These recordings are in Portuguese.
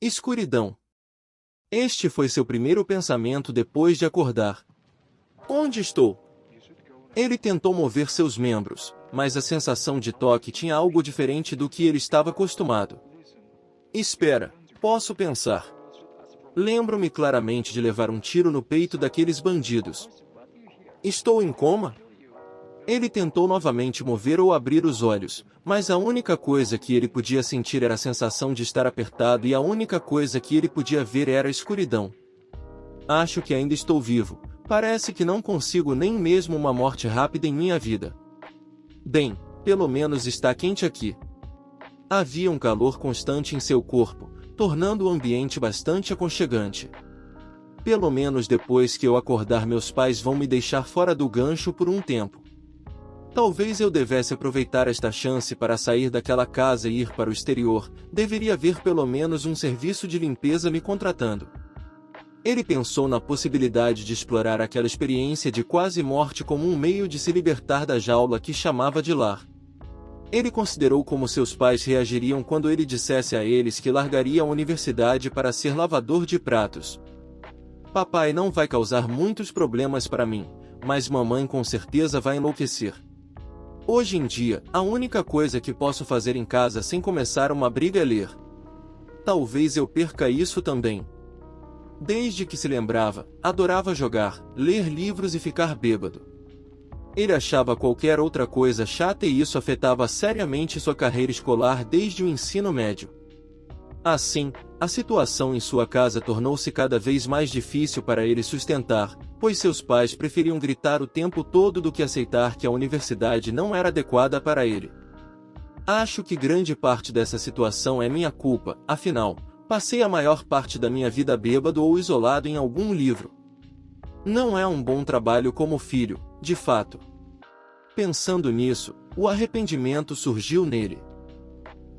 Escuridão. Este foi seu primeiro pensamento depois de acordar. Onde estou? Ele tentou mover seus membros, mas a sensação de toque tinha algo diferente do que ele estava acostumado. Espera, posso pensar. Lembro-me claramente de levar um tiro no peito daqueles bandidos. Estou em coma? Ele tentou novamente mover ou abrir os olhos, mas a única coisa que ele podia sentir era a sensação de estar apertado e a única coisa que ele podia ver era a escuridão. Acho que ainda estou vivo. Parece que não consigo nem mesmo uma morte rápida em minha vida. Bem, pelo menos está quente aqui. Havia um calor constante em seu corpo, tornando o ambiente bastante aconchegante. Pelo menos depois que eu acordar, meus pais vão me deixar fora do gancho por um tempo. Talvez eu devesse aproveitar esta chance para sair daquela casa e ir para o exterior. Deveria haver pelo menos um serviço de limpeza me contratando. Ele pensou na possibilidade de explorar aquela experiência de quase morte como um meio de se libertar da jaula que chamava de lar. Ele considerou como seus pais reagiriam quando ele dissesse a eles que largaria a universidade para ser lavador de pratos. Papai não vai causar muitos problemas para mim, mas mamãe com certeza vai enlouquecer. Hoje em dia, a única coisa que posso fazer em casa sem começar uma briga é ler. Talvez eu perca isso também. Desde que se lembrava, adorava jogar, ler livros e ficar bêbado. Ele achava qualquer outra coisa chata e isso afetava seriamente sua carreira escolar desde o ensino médio. Assim, a situação em sua casa tornou-se cada vez mais difícil para ele sustentar, pois seus pais preferiam gritar o tempo todo do que aceitar que a universidade não era adequada para ele. Acho que grande parte dessa situação é minha culpa, afinal, passei a maior parte da minha vida bêbado ou isolado em algum livro. Não é um bom trabalho como filho, de fato. Pensando nisso, o arrependimento surgiu nele.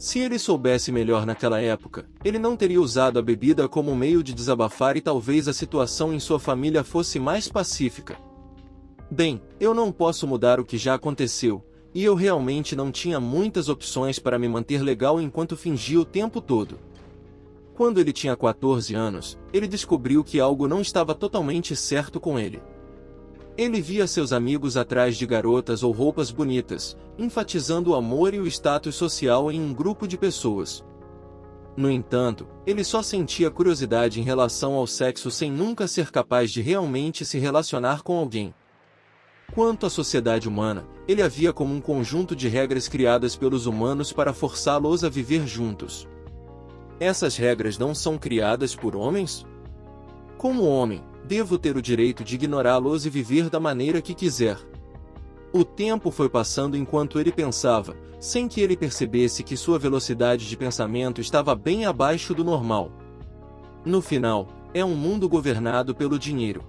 Se ele soubesse melhor naquela época, ele não teria usado a bebida como meio de desabafar e talvez a situação em sua família fosse mais pacífica. Bem, eu não posso mudar o que já aconteceu, e eu realmente não tinha muitas opções para me manter legal enquanto fingia o tempo todo. Quando ele tinha 14 anos, ele descobriu que algo não estava totalmente certo com ele. Ele via seus amigos atrás de garotas ou roupas bonitas, enfatizando o amor e o status social em um grupo de pessoas. No entanto, ele só sentia curiosidade em relação ao sexo sem nunca ser capaz de realmente se relacionar com alguém. Quanto à sociedade humana, ele a via como um conjunto de regras criadas pelos humanos para forçá-los a viver juntos. Essas regras não são criadas por homens? Como homem, devo ter o direito de ignorá-los e viver da maneira que quiser. O tempo foi passando enquanto ele pensava, sem que ele percebesse que sua velocidade de pensamento estava bem abaixo do normal. No final, é um mundo governado pelo dinheiro.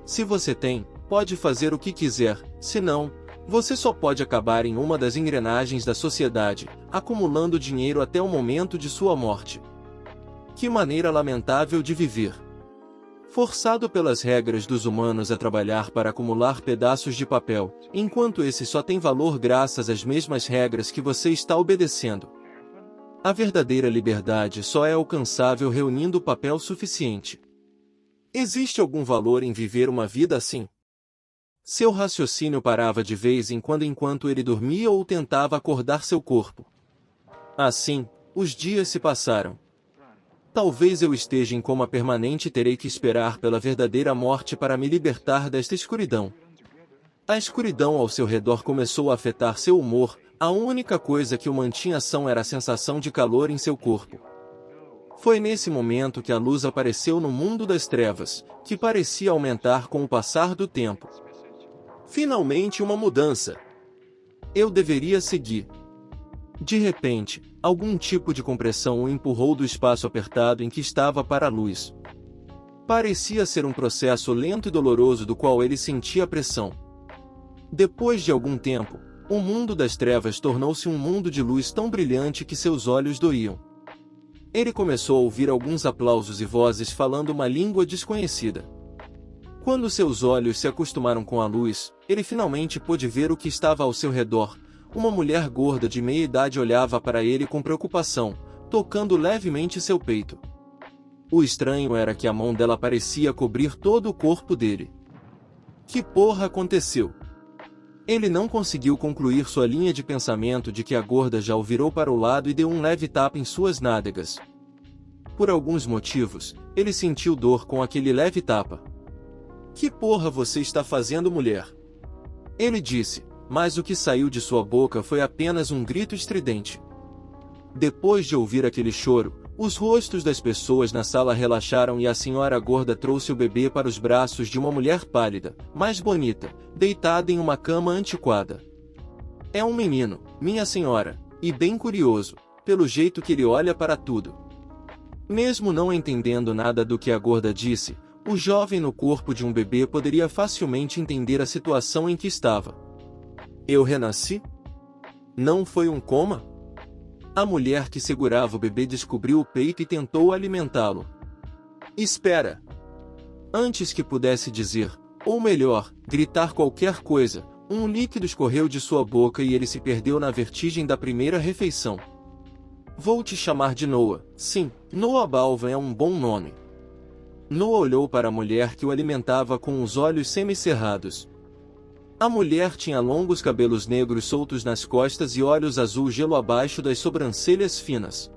Se você tem, pode fazer o que quiser, senão, você só pode acabar em uma das engrenagens da sociedade, acumulando dinheiro até o momento de sua morte. Que maneira lamentável de viver! Forçado pelas regras dos humanos a trabalhar para acumular pedaços de papel, enquanto esse só tem valor graças às mesmas regras que você está obedecendo. A verdadeira liberdade só é alcançável reunindo papel suficiente. Existe algum valor em viver uma vida assim? Seu raciocínio parava de vez em quando enquanto ele dormia ou tentava acordar seu corpo. Assim, os dias se passaram. Talvez eu esteja em coma permanente e terei que esperar pela verdadeira morte para me libertar desta escuridão. A escuridão ao seu redor começou a afetar seu humor, a única coisa que o mantinha são era a sensação de calor em seu corpo. Foi nesse momento que a luz apareceu no mundo das trevas, que parecia aumentar com o passar do tempo. Finalmente uma mudança. Eu deveria seguir. De repente, algum tipo de compressão o empurrou do espaço apertado em que estava para a luz. Parecia ser um processo lento e doloroso do qual ele sentia a pressão. Depois de algum tempo, o mundo das trevas tornou-se um mundo de luz tão brilhante que seus olhos doíam. Ele começou a ouvir alguns aplausos e vozes falando uma língua desconhecida. Quando seus olhos se acostumaram com a luz, ele finalmente pôde ver o que estava ao seu redor. Uma mulher gorda de meia idade olhava para ele com preocupação, tocando levemente seu peito. O estranho era que a mão dela parecia cobrir todo o corpo dele. Que porra aconteceu? Ele não conseguiu concluir sua linha de pensamento de que a gorda já o virou para o lado e deu um leve tapa em suas nádegas. Por alguns motivos, ele sentiu dor com aquele leve tapa. Que porra você está fazendo, mulher? Ele disse, mas o que saiu de sua boca foi apenas um grito estridente. Depois de ouvir aquele choro, os rostos das pessoas na sala relaxaram e a senhora gorda trouxe o bebê para os braços de uma mulher pálida, mais bonita, deitada em uma cama antiquada. É um menino, minha senhora, e bem curioso, pelo jeito que ele olha para tudo. Mesmo não entendendo nada do que a gorda disse, o jovem no corpo de um bebê poderia facilmente entender a situação em que estava. Eu renasci? Não foi um coma? A mulher que segurava o bebê descobriu o peito e tentou alimentá-lo. Espera! Antes que pudesse dizer, ou melhor, gritar qualquer coisa, um líquido escorreu de sua boca e ele se perdeu na vertigem da primeira refeição. Vou te chamar de Noah. Sim, Noah Balvan é um bom nome. Noah olhou para a mulher que o alimentava com os olhos semicerrados. A mulher tinha longos cabelos negros soltos nas costas e olhos azul gelo abaixo das sobrancelhas finas.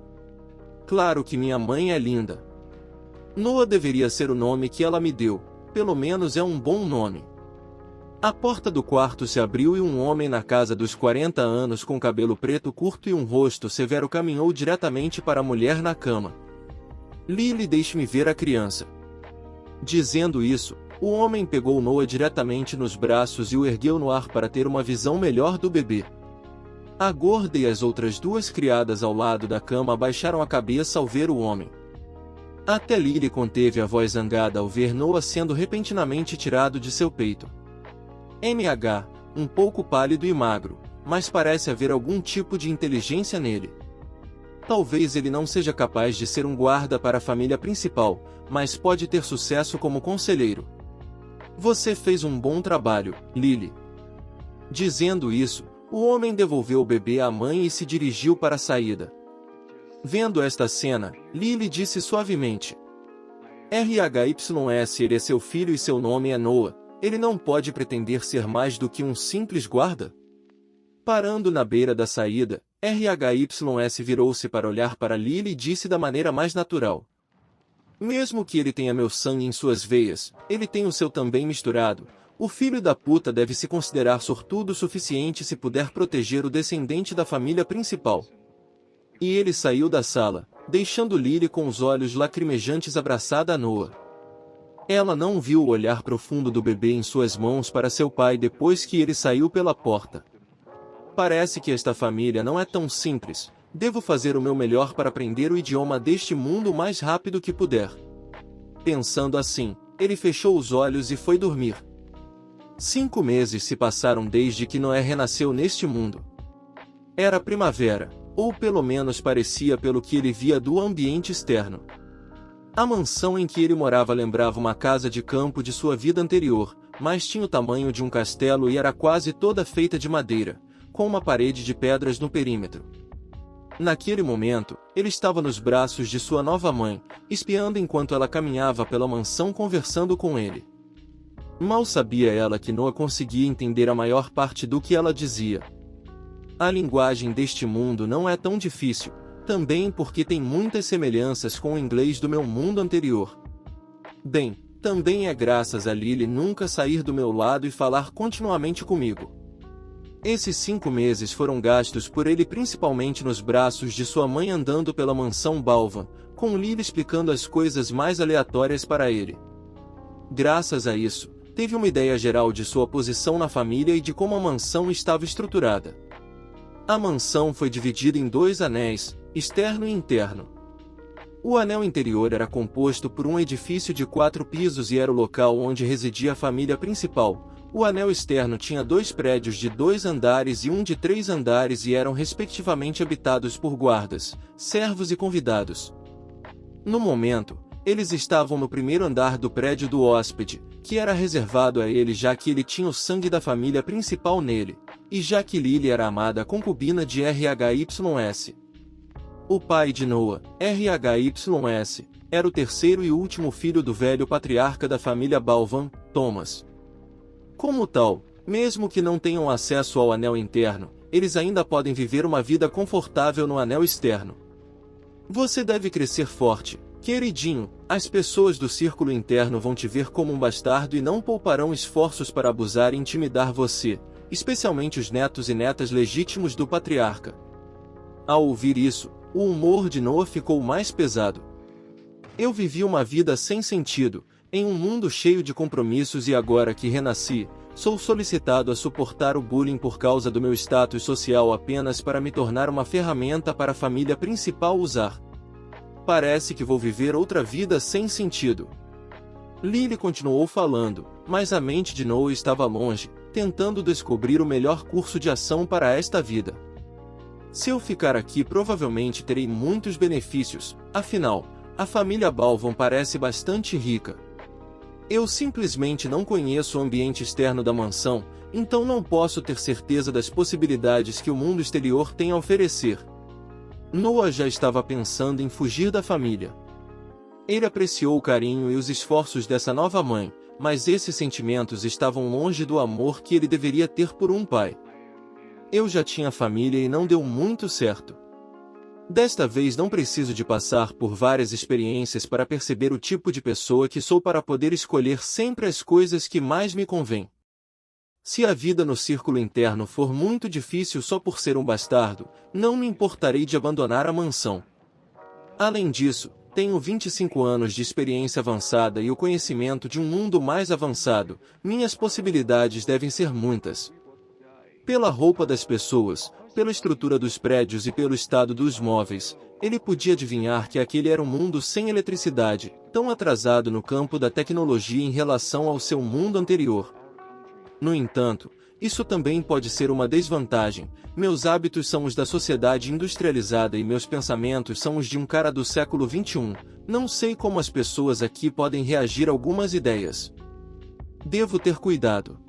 Claro que minha mãe é linda. Noah deveria ser o nome que ela me deu, pelo menos é um bom nome. A porta do quarto se abriu e um homem na casa dos 40 anos com cabelo preto curto e um rosto severo caminhou diretamente para a mulher na cama. Lily, deixe-me ver a criança. Dizendo isso, o homem pegou Noah diretamente nos braços e o ergueu no ar para ter uma visão melhor do bebê. A gorda e as outras duas criadas ao lado da cama abaixaram a cabeça ao ver o homem. Até Lily conteve a voz zangada ao ver Noah sendo repentinamente tirado de seu peito. MH, um pouco pálido e magro, mas parece haver algum tipo de inteligência nele. Talvez ele não seja capaz de ser um guarda para a família principal, mas pode ter sucesso como conselheiro. Você fez um bom trabalho, Lily. Dizendo isso, o homem devolveu o bebê à mãe e se dirigiu para a saída. Vendo esta cena, Lily disse suavemente: RHYS, ele é seu filho e seu nome é Noah. Ele não pode pretender ser mais do que um simples guarda? Parando na beira da saída, RHYS virou-se para olhar para Lily e disse da maneira mais natural: mesmo que ele tenha meu sangue em suas veias, ele tem o seu também misturado. O filho da puta deve se considerar sortudo o suficiente se puder proteger o descendente da família principal. E ele saiu da sala, deixando Lily com os olhos lacrimejantes abraçada a Noah. Ela não viu o olhar profundo do bebê em suas mãos para seu pai depois que ele saiu pela porta. Parece que esta família não é tão simples. Devo fazer o meu melhor para aprender o idioma deste mundo o mais rápido que puder. Pensando assim, ele fechou os olhos e foi dormir. 5 meses se passaram desde que Noé renasceu neste mundo. Era primavera, ou pelo menos parecia pelo que ele via do ambiente externo. A mansão em que ele morava lembrava uma casa de campo de sua vida anterior, mas tinha o tamanho de um castelo e era quase toda feita de madeira, com uma parede de pedras no perímetro. Naquele momento, ele estava nos braços de sua nova mãe, espiando enquanto ela caminhava pela mansão conversando com ele. Mal sabia ela que Noah conseguia entender a maior parte do que ela dizia. A linguagem deste mundo não é tão difícil, também porque tem muitas semelhanças com o inglês do meu mundo anterior. Bem, também é graças a Lily nunca sair do meu lado e falar continuamente comigo. Esses 5 meses foram gastos por ele principalmente nos braços de sua mãe andando pela mansão Balvan, com Lily explicando as coisas mais aleatórias para ele. Graças a isso, teve uma ideia geral de sua posição na família e de como a mansão estava estruturada. A mansão foi dividida em 2 anéis, externo e interno. O anel interior era composto por um edifício de 4 pisos e era o local onde residia a família principal. O anel externo tinha 2 prédios de 2 andares e um de 3 andares e eram respectivamente habitados por guardas, servos e convidados. No momento, eles estavam no primeiro andar do prédio do hóspede, que era reservado a ele já que ele tinha o sangue da família principal nele, e já que Lily era a amada concubina de RHYS. O pai de Noah, RHYS, era o terceiro e último filho do velho patriarca da família Balvan, Thomas. Como tal, mesmo que não tenham acesso ao anel interno, eles ainda podem viver uma vida confortável no anel externo. Você deve crescer forte, queridinho. As pessoas do círculo interno vão te ver como um bastardo e não pouparão esforços para abusar e intimidar você, especialmente os netos e netas legítimos do patriarca. Ao ouvir isso, o humor de Noah ficou mais pesado. Eu vivi uma vida sem sentido, em um mundo cheio de compromissos e agora que renasci, sou solicitado a suportar o bullying por causa do meu status social apenas para me tornar uma ferramenta para a família principal usar. Parece que vou viver outra vida sem sentido. Lily continuou falando, mas a mente de Noah estava longe, tentando descobrir o melhor curso de ação para esta vida. Se eu ficar aqui provavelmente terei muitos benefícios, afinal, a família Balvan parece bastante rica. Eu simplesmente não conheço o ambiente externo da mansão, então não posso ter certeza das possibilidades que o mundo exterior tem a oferecer. Noah já estava pensando em fugir da família. Ele apreciou o carinho e os esforços dessa nova mãe, mas esses sentimentos estavam longe do amor que ele deveria ter por um pai. Eu já tinha família e não deu muito certo. Desta vez não preciso de passar por várias experiências para perceber o tipo de pessoa que sou para poder escolher sempre as coisas que mais me convêm. Se a vida no círculo interno for muito difícil só por ser um bastardo, não me importarei de abandonar a mansão. Além disso, tenho 25 anos de experiência avançada e o conhecimento de um mundo mais avançado, minhas possibilidades devem ser muitas. Pela roupa das pessoas, pela estrutura dos prédios e pelo estado dos móveis, ele podia adivinhar que aquele era um mundo sem eletricidade, tão atrasado no campo da tecnologia em relação ao seu mundo anterior. No entanto, isso também pode ser uma desvantagem. Meus hábitos são os da sociedade industrializada e meus pensamentos são os de um cara do século XXI. Não sei como as pessoas aqui podem reagir a algumas ideias. Devo ter cuidado.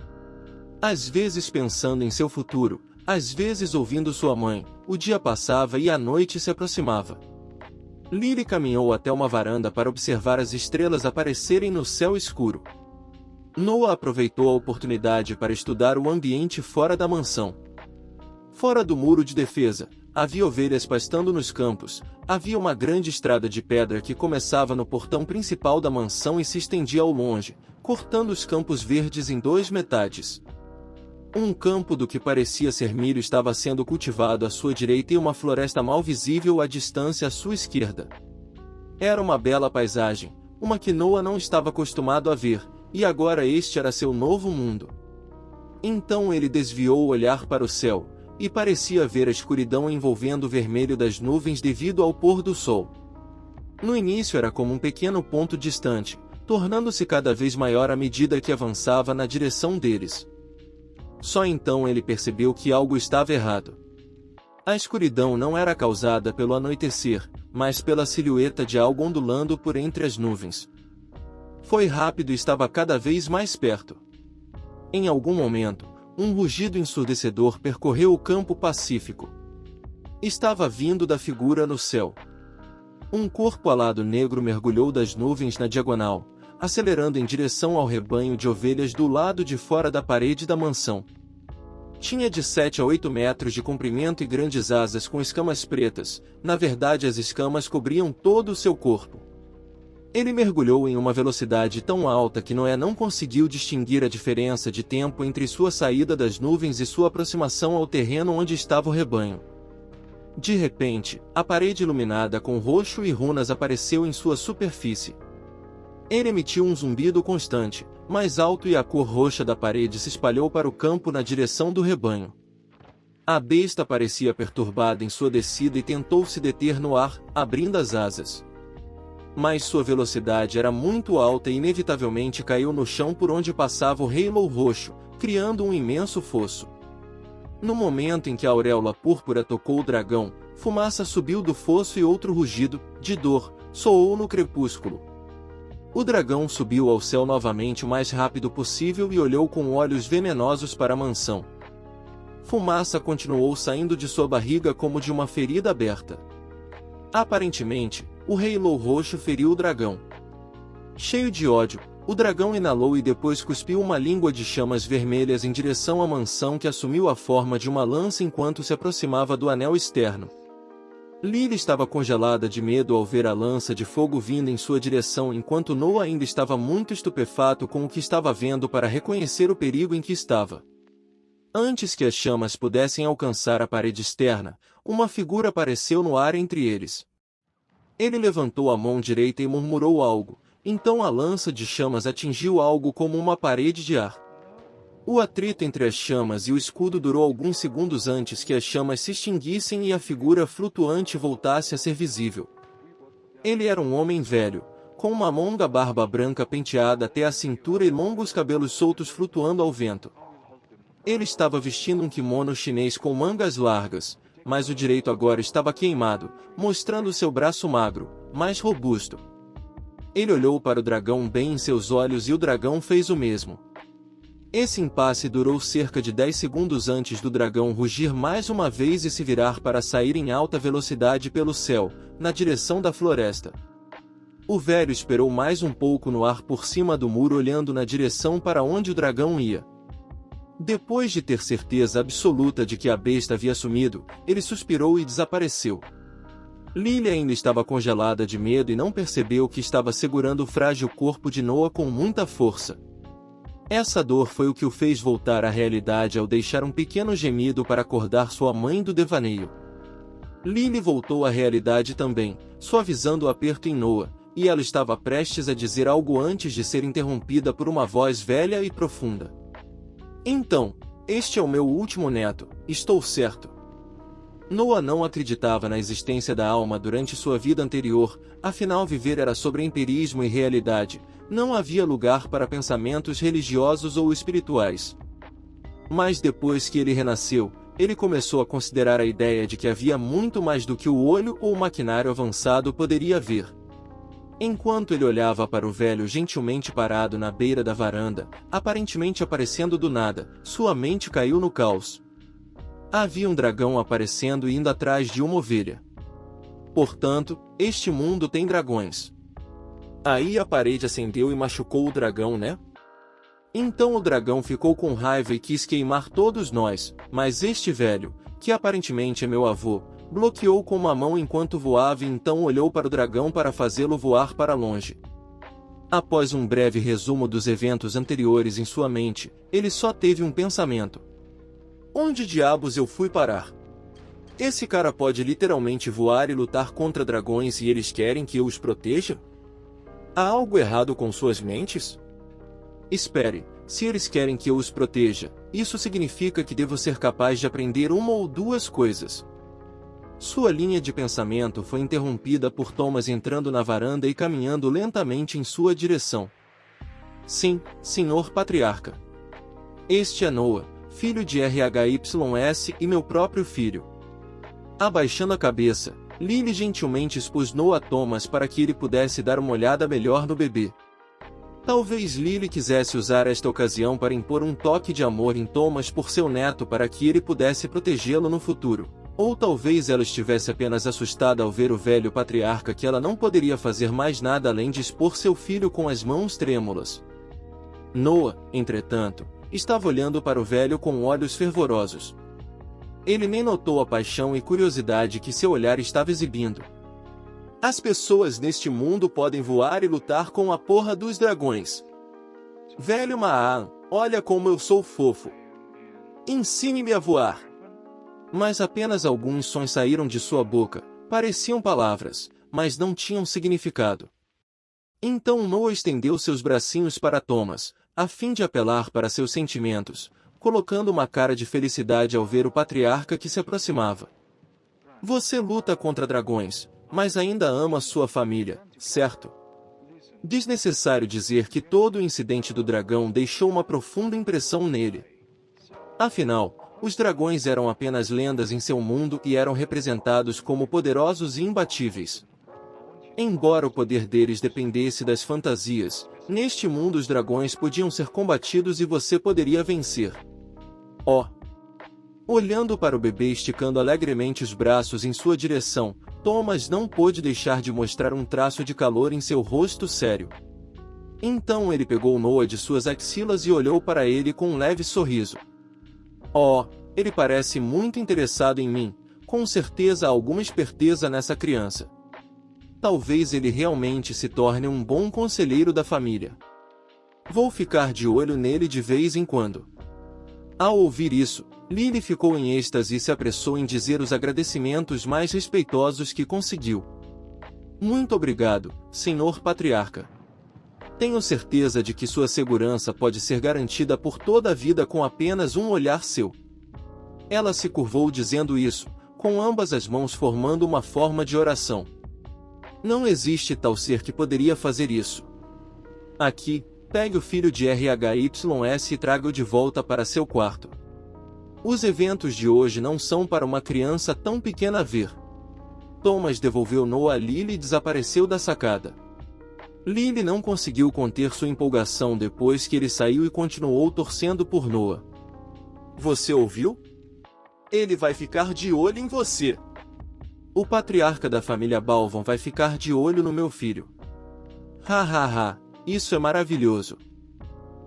Às vezes pensando em seu futuro, às vezes ouvindo sua mãe, o dia passava e a noite se aproximava. Lily caminhou até uma varanda para observar as estrelas aparecerem no céu escuro. Noah aproveitou a oportunidade para estudar o ambiente fora da mansão. Fora do muro de defesa, havia ovelhas pastando nos campos, havia uma grande estrada de pedra que começava no portão principal da mansão e se estendia ao longe, cortando os campos verdes em duas metades. Um campo do que parecia ser milho estava sendo cultivado à sua direita e uma floresta mal visível à distância à sua esquerda. Era uma bela paisagem, uma que Noah não estava acostumado a ver, e agora este era seu novo mundo. Então ele desviou o olhar para o céu, e parecia ver a escuridão envolvendo o vermelho das nuvens devido ao pôr do sol. No início era como um pequeno ponto distante, tornando-se cada vez maior à medida que avançava na direção deles. Só então ele percebeu que algo estava errado. A escuridão não era causada pelo anoitecer, mas pela silhueta de algo ondulando por entre as nuvens. Foi rápido e estava cada vez mais perto. Em algum momento, um rugido ensurdecedor percorreu o campo pacífico. Estava vindo da figura no céu. Um corpo alado negro mergulhou das nuvens na diagonal, acelerando em direção ao rebanho de ovelhas do lado de fora da parede da mansão. Tinha de 7 a 8 metros de comprimento e grandes asas com escamas pretas, na verdade as escamas cobriam todo o seu corpo. Ele mergulhou em uma velocidade tão alta que Noé não conseguiu distinguir a diferença de tempo entre sua saída das nuvens e sua aproximação ao terreno onde estava o rebanho. De repente, a parede iluminada com roxo e runas apareceu em sua superfície. Ele emitiu um zumbido constante, mais alto e a cor roxa da parede se espalhou para o campo na direção do rebanho. A besta parecia perturbada em sua descida e tentou se deter no ar, abrindo as asas. Mas sua velocidade era muito alta e inevitavelmente caiu no chão por onde passava o halo roxo, criando um imenso fosso. No momento em que a auréola púrpura tocou o dragão, fumaça subiu do fosso e outro rugido, de dor, soou no crepúsculo. O dragão subiu ao céu novamente o mais rápido possível e olhou com olhos venenosos para a mansão. Fumaça continuou saindo de sua barriga como de uma ferida aberta. Aparentemente, o rei Lou Roxo feriu o dragão. Cheio de ódio, o dragão inalou e depois cuspiu uma língua de chamas vermelhas em direção à mansão que assumiu a forma de uma lança enquanto se aproximava do anel externo. Lily estava congelada de medo ao ver a lança de fogo vindo em sua direção enquanto Noah ainda estava muito estupefato com o que estava vendo para reconhecer o perigo em que estava. Antes que as chamas pudessem alcançar a parede externa, uma figura apareceu no ar entre eles. Ele levantou a mão direita e murmurou algo, então a lança de chamas atingiu algo como uma parede de ar. O atrito entre as chamas e o escudo durou alguns segundos antes que as chamas se extinguissem e a figura flutuante voltasse a ser visível. Ele era um homem velho, com uma longa barba branca penteada até a cintura e longos cabelos soltos flutuando ao vento. Ele estava vestindo um kimono chinês com mangas largas, mas o direito agora estava queimado, mostrando seu braço magro, mais robusto. Ele olhou para o dragão bem em seus olhos e o dragão fez o mesmo. Esse impasse durou cerca de 10 segundos antes do dragão rugir mais uma vez e se virar para sair em alta velocidade pelo céu, na direção da floresta. O velho esperou mais um pouco no ar por cima do muro olhando na direção para onde o dragão ia. Depois de ter certeza absoluta de que a besta havia sumido, ele suspirou e desapareceu. Lily ainda estava congelada de medo e não percebeu que estava segurando o frágil corpo de Noah com muita força. Essa dor foi o que o fez voltar à realidade ao deixar um pequeno gemido para acordar sua mãe do devaneio. Lily voltou à realidade também, suavizando o aperto em Noah, e ela estava prestes a dizer algo antes de ser interrompida por uma voz velha e profunda. Então, este é o meu último neto, estou certo. Noah não acreditava na existência da alma durante sua vida anterior, afinal viver era sobre empirismo e realidade, não havia lugar para pensamentos religiosos ou espirituais. Mas depois que ele renasceu, ele começou a considerar a ideia de que havia muito mais do que o olho ou o maquinário avançado poderia ver. Enquanto ele olhava para o velho gentilmente parado na beira da varanda, aparentemente aparecendo do nada, sua mente caiu no caos. Havia um dragão aparecendo e indo atrás de uma ovelha. Portanto, este mundo tem dragões. Aí a parede acendeu e machucou o dragão, né? Então o dragão ficou com raiva e quis queimar todos nós, mas este velho, que aparentemente é meu avô, bloqueou com uma mão enquanto voava e então olhou para o dragão para fazê-lo voar para longe. Após um breve resumo dos eventos anteriores em sua mente, ele só teve um pensamento. Onde diabos eu fui parar? Esse cara pode literalmente voar e lutar contra dragões e eles querem que eu os proteja? Há algo errado com suas mentes? Espere, se eles querem que eu os proteja, isso significa que devo ser capaz de aprender uma ou duas coisas. Sua linha de pensamento foi interrompida por Thomas entrando na varanda e caminhando lentamente em sua direção. Sim, senhor patriarca. Este é Noah, filho de RHYS e meu próprio filho. Abaixando a cabeça, Lily gentilmente expôs Noah a Thomas para que ele pudesse dar uma olhada melhor no bebê. Talvez Lily quisesse usar esta ocasião para impor um toque de amor em Thomas por seu neto para que ele pudesse protegê-lo no futuro. Ou talvez ela estivesse apenas assustada ao ver o velho patriarca que ela não poderia fazer mais nada além de expor seu filho com as mãos trêmulas. Noah, entretanto, estava olhando para o velho com olhos fervorosos. Ele nem notou a paixão e curiosidade que seu olhar estava exibindo. As pessoas neste mundo podem voar e lutar com a porra dos dragões. Velho Maan, olha como eu sou fofo. Ensine-me a voar. Mas apenas alguns sons saíram de sua boca, pareciam palavras, mas não tinham significado. Então Noah estendeu seus bracinhos para Thomas, a fim de apelar para seus sentimentos, colocando uma cara de felicidade ao ver o patriarca que se aproximava. Você luta contra dragões, mas ainda ama sua família, certo? Desnecessário dizer que todo o incidente do dragão deixou uma profunda impressão nele. Afinal, os dragões eram apenas lendas em seu mundo e eram representados como poderosos e imbatíveis. Embora o poder deles dependesse das fantasias, neste mundo os dragões podiam ser combatidos e você poderia vencer. Oh! Olhando para o bebê esticando alegremente os braços em sua direção, Thomas não pôde deixar de mostrar um traço de calor em seu rosto sério. Então ele pegou Noah de suas axilas e olhou para ele com um leve sorriso. Oh, ele parece muito interessado em mim, com certeza há alguma esperteza nessa criança. Talvez ele realmente se torne um bom conselheiro da família. Vou ficar de olho nele de vez em quando. Ao ouvir isso, Lily ficou em êxtase e se apressou em dizer os agradecimentos mais respeitosos que conseguiu. Muito obrigado, Senhor Patriarca. Tenho certeza de que sua segurança pode ser garantida por toda a vida com apenas um olhar seu. Ela se curvou dizendo isso, com ambas as mãos formando uma forma de oração. Não existe tal ser que poderia fazer isso. Aqui, pegue o filho de RHYS e traga-o de volta para seu quarto. Os eventos de hoje não são para uma criança tão pequena ver. Thomas devolveu Noah a Lily e desapareceu da sacada. Lily não conseguiu conter sua empolgação depois que ele saiu e continuou torcendo por Noah. Você ouviu? Ele vai ficar de olho em você. O patriarca da família Balvan vai ficar de olho no meu filho. Isso é maravilhoso.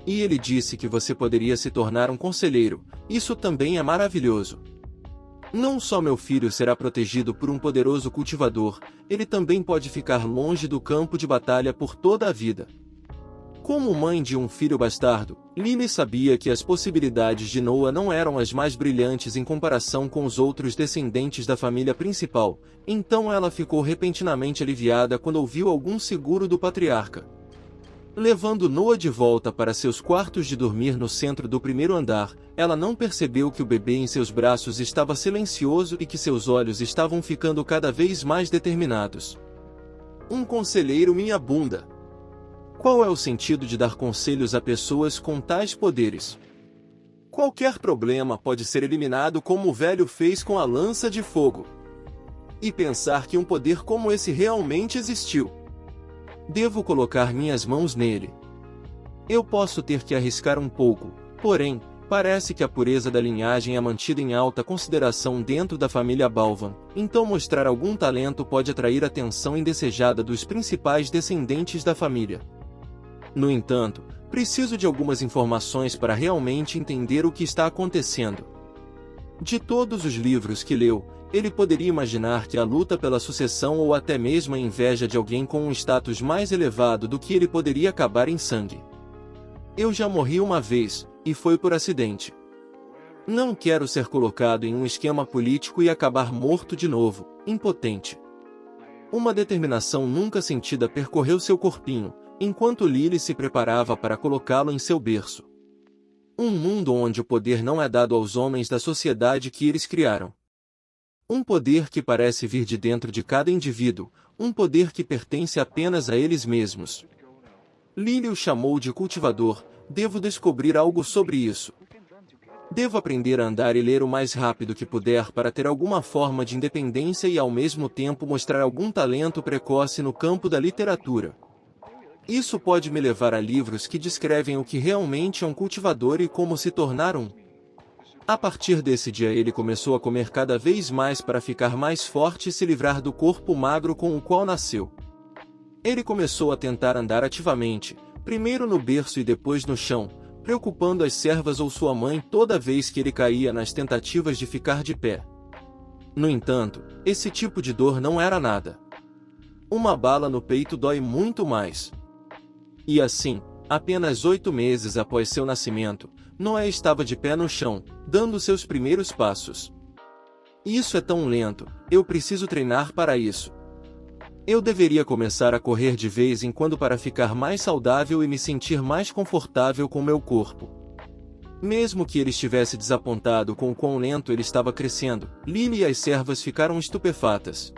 E ele disse que você poderia se tornar um conselheiro, isso também é maravilhoso. Não só meu filho será protegido por um poderoso cultivador, ele também pode ficar longe do campo de batalha por toda a vida. Como mãe de um filho bastardo, Lily sabia que as possibilidades de Noah não eram as mais brilhantes em comparação com os outros descendentes da família principal, então ela ficou repentinamente aliviada quando ouviu algum seguro do patriarca. Levando Noah de volta para seus quartos de dormir no centro do primeiro andar, ela não percebeu que o bebê em seus braços estava silencioso e que seus olhos estavam ficando cada vez mais determinados. Um conselheiro minha bunda. Qual é o sentido de dar conselhos a pessoas com tais poderes? Qualquer problema pode ser eliminado como o velho fez com a lança de fogo. E pensar que um poder como esse realmente existiu. Devo colocar minhas mãos nele. Eu posso ter que arriscar um pouco, porém, parece que a pureza da linhagem é mantida em alta consideração dentro da família Balvan, então mostrar algum talento pode atrair a atenção indesejada dos principais descendentes da família. No entanto, preciso de algumas informações para realmente entender o que está acontecendo. De todos os livros que leu, ele poderia imaginar que a luta pela sucessão ou até mesmo a inveja de alguém com um status mais elevado do que ele poderia acabar em sangue. Eu já morri uma vez, e foi por acidente. Não quero ser colocado em um esquema político e acabar morto de novo, impotente. Uma determinação nunca sentida percorreu seu corpinho, enquanto Lily se preparava para colocá-lo em seu berço. Um mundo onde o poder não é dado aos homens da sociedade que eles criaram. Um poder que parece vir de dentro de cada indivíduo, um poder que pertence apenas a eles mesmos. Lily o chamou de cultivador, devo descobrir algo sobre isso. Devo aprender a andar e ler o mais rápido que puder para ter alguma forma de independência e ao mesmo tempo mostrar algum talento precoce no campo da literatura. Isso pode me levar a livros que descrevem o que realmente é um cultivador e como se tornar um. A partir desse dia ele começou a comer cada vez mais para ficar mais forte e se livrar do corpo magro com o qual nasceu. Ele começou a tentar andar ativamente, primeiro no berço e depois no chão, preocupando as servas ou sua mãe toda vez que ele caía nas tentativas de ficar de pé. No entanto, esse tipo de dor não era nada. Uma bala no peito dói muito mais. E assim, apenas 8 meses após seu nascimento, Noé estava de pé no chão, dando seus primeiros passos. Isso é tão lento, eu preciso treinar para isso. Eu deveria começar a correr de vez em quando para ficar mais saudável e me sentir mais confortável com meu corpo. Mesmo que ele estivesse desapontado com o quão lento ele estava crescendo, Lily e as servas ficaram estupefatas.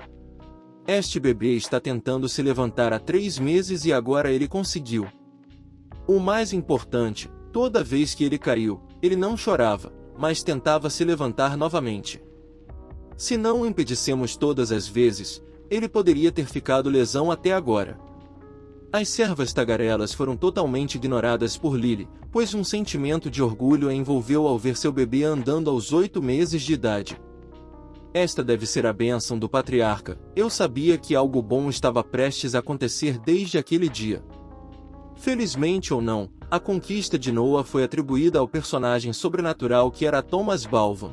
Este bebê está tentando se levantar há 3 meses e agora ele conseguiu. O mais importante, toda vez que ele caiu, ele não chorava, mas tentava se levantar novamente. Se não o impedíssemos todas as vezes, ele poderia ter ficado lesão até agora. As servas tagarelas foram totalmente ignoradas por Lily, pois um sentimento de orgulho a envolveu ao ver seu bebê andando aos 8 meses de idade. Esta deve ser a bênção do patriarca. Eu sabia que algo bom estava prestes a acontecer desde aquele dia. Felizmente ou não, a conquista de Noah foi atribuída ao personagem sobrenatural que era Thomas Balvan.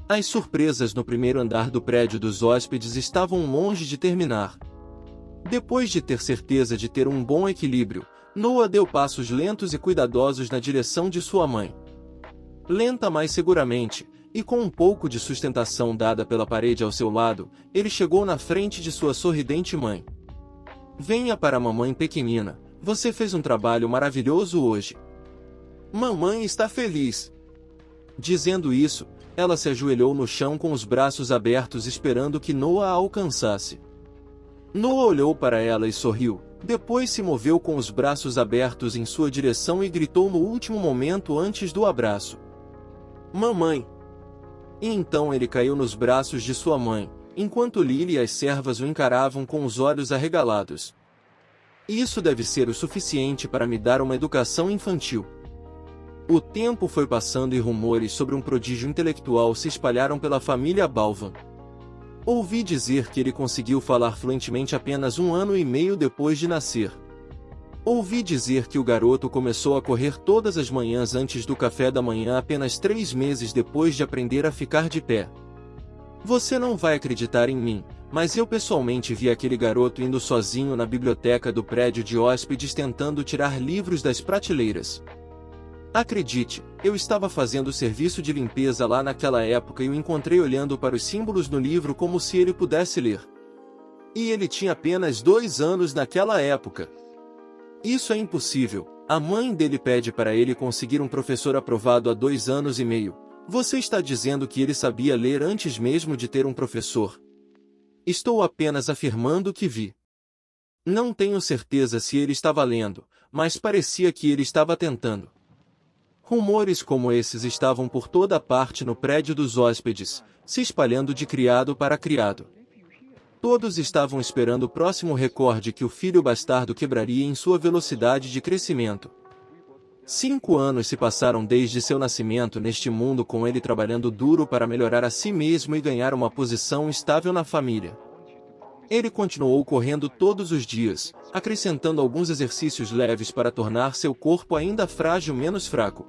As surpresas no primeiro andar do prédio dos hóspedes estavam longe de terminar. Depois de ter certeza de ter um bom equilíbrio, Noah deu passos lentos e cuidadosos na direção de sua mãe. Lenta, mas seguramente, e com um pouco de sustentação dada pela parede ao seu lado, ele chegou na frente de sua sorridente mãe. Venha para a mamãe pequenina, você fez um trabalho maravilhoso hoje. Mamãe está feliz. Dizendo isso, ela se ajoelhou no chão com os braços abertos esperando que Noah a alcançasse. Noah olhou para ela e sorriu, depois se moveu com os braços abertos em sua direção e gritou no último momento antes do abraço. Mamãe! E então ele caiu nos braços de sua mãe, enquanto Lily e as servas o encaravam com os olhos arregalados. Isso deve ser o suficiente para me dar uma educação infantil. O tempo foi passando e rumores sobre um prodígio intelectual se espalharam pela família Balvan. Ouvi dizer que ele conseguiu falar fluentemente apenas 1 ano e meio depois de nascer. Ouvi dizer que o garoto começou a correr todas as manhãs antes do café da manhã apenas 3 meses depois de aprender a ficar de pé. Você não vai acreditar em mim, mas eu pessoalmente vi aquele garoto indo sozinho na biblioteca do prédio de hóspedes tentando tirar livros das prateleiras. Acredite, eu estava fazendo serviço de limpeza lá naquela época e o encontrei olhando para os símbolos no livro como se ele pudesse ler. E ele tinha apenas 2 anos naquela época. Isso é impossível. A mãe dele pede para ele conseguir um professor aprovado há 2 anos e meio. Você está dizendo que ele sabia ler antes mesmo de ter um professor? Estou apenas afirmando que vi. Não tenho certeza se ele estava lendo, mas parecia que ele estava tentando. Rumores como esses estavam por toda parte no prédio dos hóspedes, se espalhando de criado para criado. Todos estavam esperando o próximo recorde que o filho bastardo quebraria em sua velocidade de crescimento. 5 anos se passaram desde seu nascimento neste mundo, com ele trabalhando duro para melhorar a si mesmo e ganhar uma posição estável na família. Ele continuou correndo todos os dias, acrescentando alguns exercícios leves para tornar seu corpo ainda frágil menos fraco.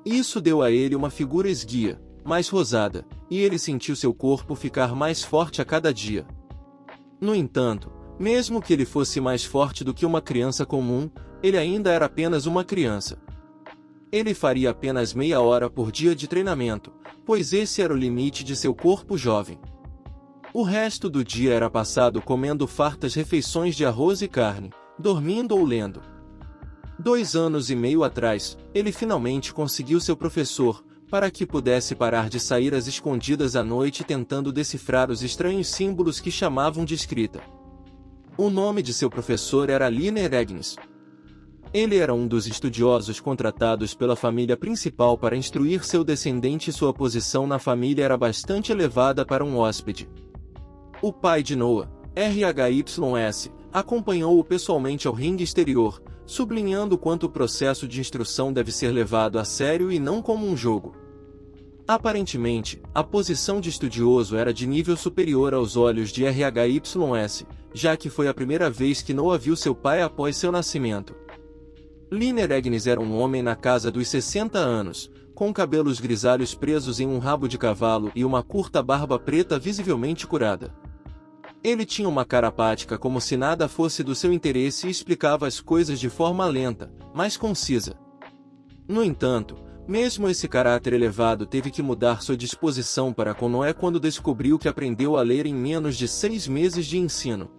Isso deu a ele uma figura esguia, mais rosada, e ele sentiu seu corpo ficar mais forte a cada dia. No entanto, mesmo que ele fosse mais forte do que uma criança comum, ele ainda era apenas uma criança. Ele faria apenas meia hora por dia de treinamento, pois esse era o limite de seu corpo jovem. O resto do dia era passado comendo fartas refeições de arroz e carne, dormindo ou lendo. 2 anos e meio atrás, ele finalmente conseguiu seu professor, para que pudesse parar de sair às escondidas à noite tentando decifrar os estranhos símbolos que chamavam de escrita. O nome de seu professor era Liner Agnes. Ele era um dos estudiosos contratados pela família principal para instruir seu descendente e sua posição na família era bastante elevada para um hóspede. O pai de Noah, RHYS, acompanhou-o pessoalmente ao ringue exterior, sublinhando quanto o processo de instrução deve ser levado a sério e não como um jogo. Aparentemente, a posição de estudioso era de nível superior aos olhos de RHYS, já que foi a primeira vez que Noah viu seu pai após seu nascimento. Liner Agnes era um homem na casa dos 60 anos, com cabelos grisalhos presos em um rabo de cavalo e uma curta barba preta visivelmente curada. Ele tinha uma cara apática como se nada fosse do seu interesse e explicava as coisas de forma lenta, mas concisa. No entanto, mesmo esse caráter elevado teve que mudar sua disposição para com Noé quando descobriu que aprendeu a ler em menos de 6 meses de ensino.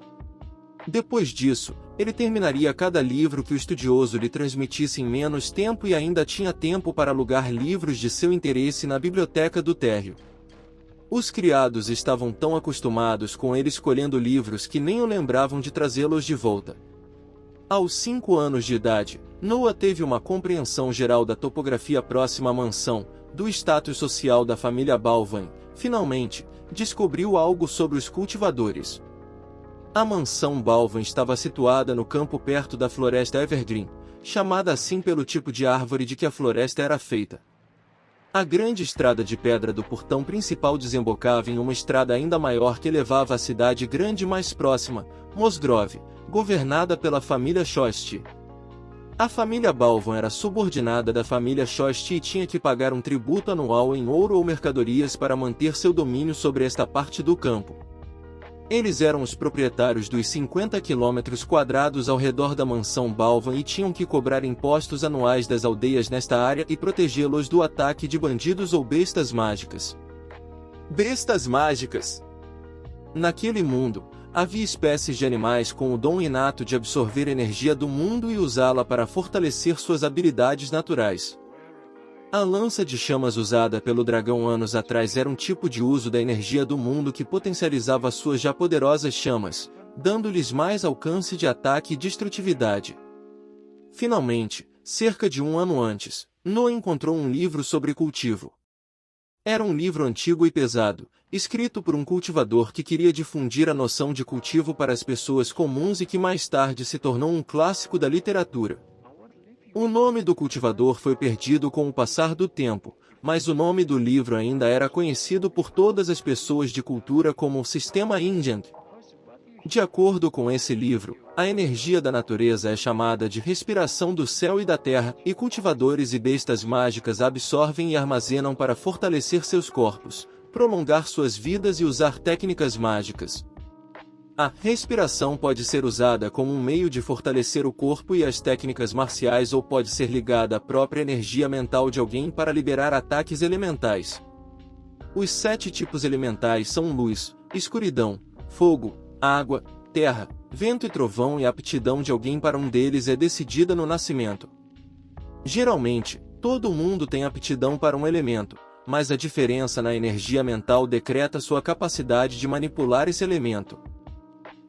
Depois disso, ele terminaria cada livro que o estudioso lhe transmitisse em menos tempo e ainda tinha tempo para alugar livros de seu interesse na biblioteca do térreo. Os criados estavam tão acostumados com ele escolhendo livros que nem o lembravam de trazê-los de volta. Aos 5 anos de idade, Noah teve uma compreensão geral da topografia próxima à mansão, do status social da família Balvan. Finalmente, descobriu algo sobre os cultivadores. A mansão Balvan estava situada no campo perto da floresta Evergreen, chamada assim pelo tipo de árvore de que a floresta era feita. A grande estrada de pedra do portão principal desembocava em uma estrada ainda maior que levava à cidade grande mais próxima, Mosgrove, governada pela família Shosti. A família Balvan era subordinada da família Shosti e tinha que pagar um tributo anual em ouro ou mercadorias para manter seu domínio sobre esta parte do campo. Eles eram os proprietários dos 50 km² ao redor da mansão Balvan e tinham que cobrar impostos anuais das aldeias nesta área e protegê-los do ataque de bandidos ou bestas mágicas. Bestas mágicas! Naquele mundo, havia espécies de animais com o dom inato de absorver energia do mundo e usá-la para fortalecer suas habilidades naturais. A lança de chamas usada pelo dragão anos atrás era um tipo de uso da energia do mundo que potencializava suas já poderosas chamas, dando-lhes mais alcance de ataque e destrutividade. Finalmente, cerca de um ano antes, Noah encontrou um livro sobre cultivo. Era um livro antigo e pesado, escrito por um cultivador que queria difundir a noção de cultivo para as pessoas comuns e que mais tarde se tornou um clássico da literatura. O nome do cultivador foi perdido com o passar do tempo, mas o nome do livro ainda era conhecido por todas as pessoas de cultura como o Sistema Yin-Yang. De acordo com esse livro, a energia da natureza é chamada de respiração do céu e da terra, e cultivadores e bestas mágicas absorvem e armazenam para fortalecer seus corpos, prolongar suas vidas e usar técnicas mágicas. A respiração pode ser usada como um meio de fortalecer o corpo e as técnicas marciais ou pode ser ligada à própria energia mental de alguém para liberar ataques elementais. Os 7 tipos elementais são luz, escuridão, fogo, água, terra, vento e trovão e a aptidão de alguém para um deles é decidida no nascimento. Geralmente, todo mundo tem aptidão para um elemento, mas a diferença na energia mental decreta sua capacidade de manipular esse elemento.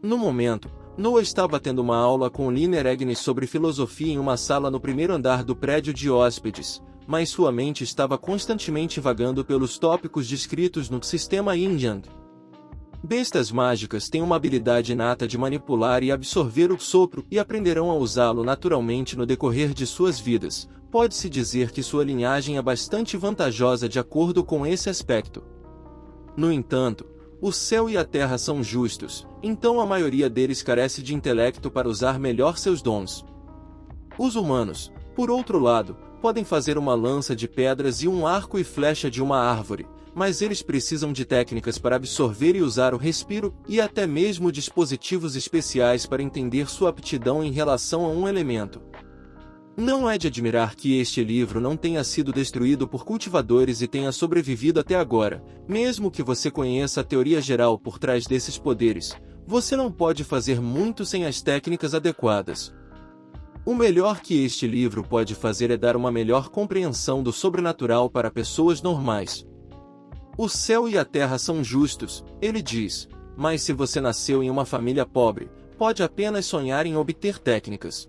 No momento, Noah estava tendo uma aula com Liner Agnes sobre filosofia em uma sala no primeiro andar do prédio de hóspedes, mas sua mente estava constantemente vagando pelos tópicos descritos no sistema Yin-Yang. Bestas mágicas têm uma habilidade inata de manipular e absorver o sopro e aprenderão a usá-lo naturalmente no decorrer de suas vidas. Pode-se dizer que sua linhagem é bastante vantajosa de acordo com esse aspecto. No entanto, o céu e a terra são justos, então a maioria deles carece de intelecto para usar melhor seus dons. Os humanos, por outro lado, podem fazer uma lança de pedras e um arco e flecha de uma árvore, mas eles precisam de técnicas para absorver e usar o respiro, e até mesmo dispositivos especiais para entender sua aptidão em relação a um elemento. Não é de admirar que este livro não tenha sido destruído por cultivadores e tenha sobrevivido até agora. Mesmo que você conheça a teoria geral por trás desses poderes, você não pode fazer muito sem as técnicas adequadas. O melhor que este livro pode fazer é dar uma melhor compreensão do sobrenatural para pessoas normais. O céu e a terra são justos, ele diz, mas se você nasceu em uma família pobre, pode apenas sonhar em obter técnicas.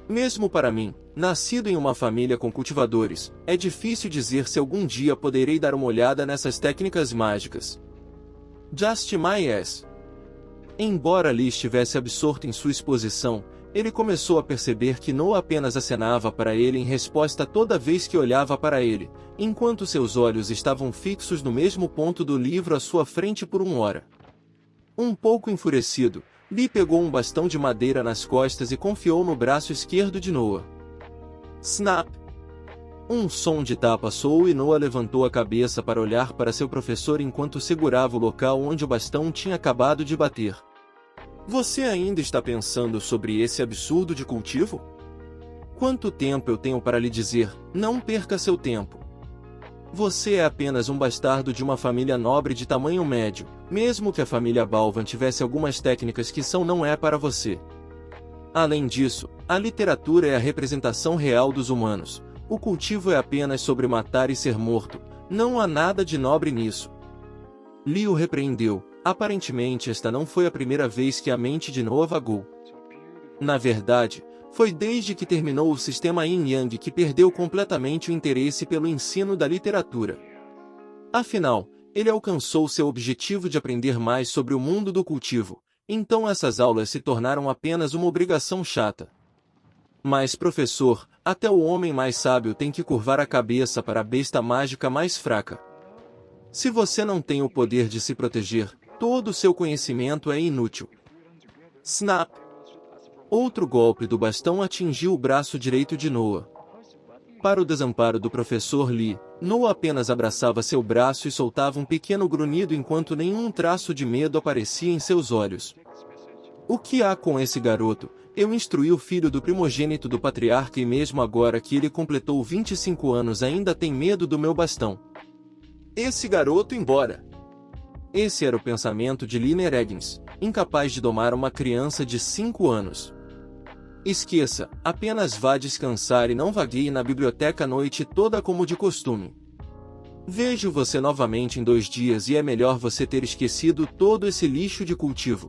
Mesmo para mim, nascido em uma família com cultivadores, é difícil dizer se algum dia poderei dar uma olhada nessas técnicas mágicas. Just my ass. Embora Lee estivesse absorto em sua exposição, ele começou a perceber que Noah apenas acenava para ele em resposta toda vez que olhava para ele, enquanto seus olhos estavam fixos no mesmo ponto do livro à sua frente por uma hora. Um pouco enfurecido, Lee pegou um bastão de madeira nas costas e confiou no braço esquerdo de Noah. Snap! Um som de tapa soou e Noah levantou a cabeça para olhar para seu professor enquanto segurava o local onde o bastão tinha acabado de bater. Você ainda está pensando sobre esse absurdo de cultivo? Quanto tempo eu tenho para lhe dizer, não perca seu tempo. Você é apenas um bastardo de uma família nobre de tamanho médio, mesmo que a família Balvan tivesse algumas técnicas que não é para você. Além disso, a literatura é a representação real dos humanos. O cultivo é apenas sobre matar e ser morto, não há nada de nobre nisso. Lee o repreendeu, aparentemente esta não foi a primeira vez que a mente de Noah vagou. Na verdade, foi desde que terminou o sistema Yin-Yang que perdeu completamente o interesse pelo ensino da literatura. Afinal, ele alcançou seu objetivo de aprender mais sobre o mundo do cultivo, Então essas aulas se tornaram apenas uma obrigação chata. Mas, professor, até o homem mais sábio tem que curvar a cabeça para a besta mágica mais fraca. Se você não tem o poder de se proteger, todo o seu conhecimento é inútil. Snap! Outro golpe do bastão atingiu o braço direito de Noah. Para o desamparo do professor Lee, Noah apenas abraçava seu braço e soltava um pequeno grunhido enquanto nenhum traço de medo aparecia em seus olhos. O que há com esse garoto? Eu instruí o filho do primogênito do patriarca e mesmo agora que ele completou 25 anos ainda tem medo do meu bastão. Esse garoto embora. Esse era o pensamento de Liner Eggins, incapaz de domar uma criança de 5 anos. Esqueça, apenas vá descansar e não vagueie na biblioteca a noite toda como de costume. Vejo você novamente em 2 dias e é melhor você ter esquecido todo esse lixo de cultivo.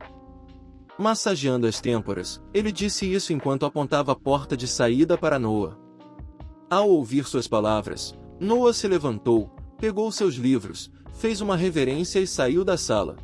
Massageando as têmporas, ele disse isso enquanto apontava a porta de saída para Noah. Ao ouvir suas palavras, Noah se levantou, pegou seus livros, fez uma reverência e saiu da sala.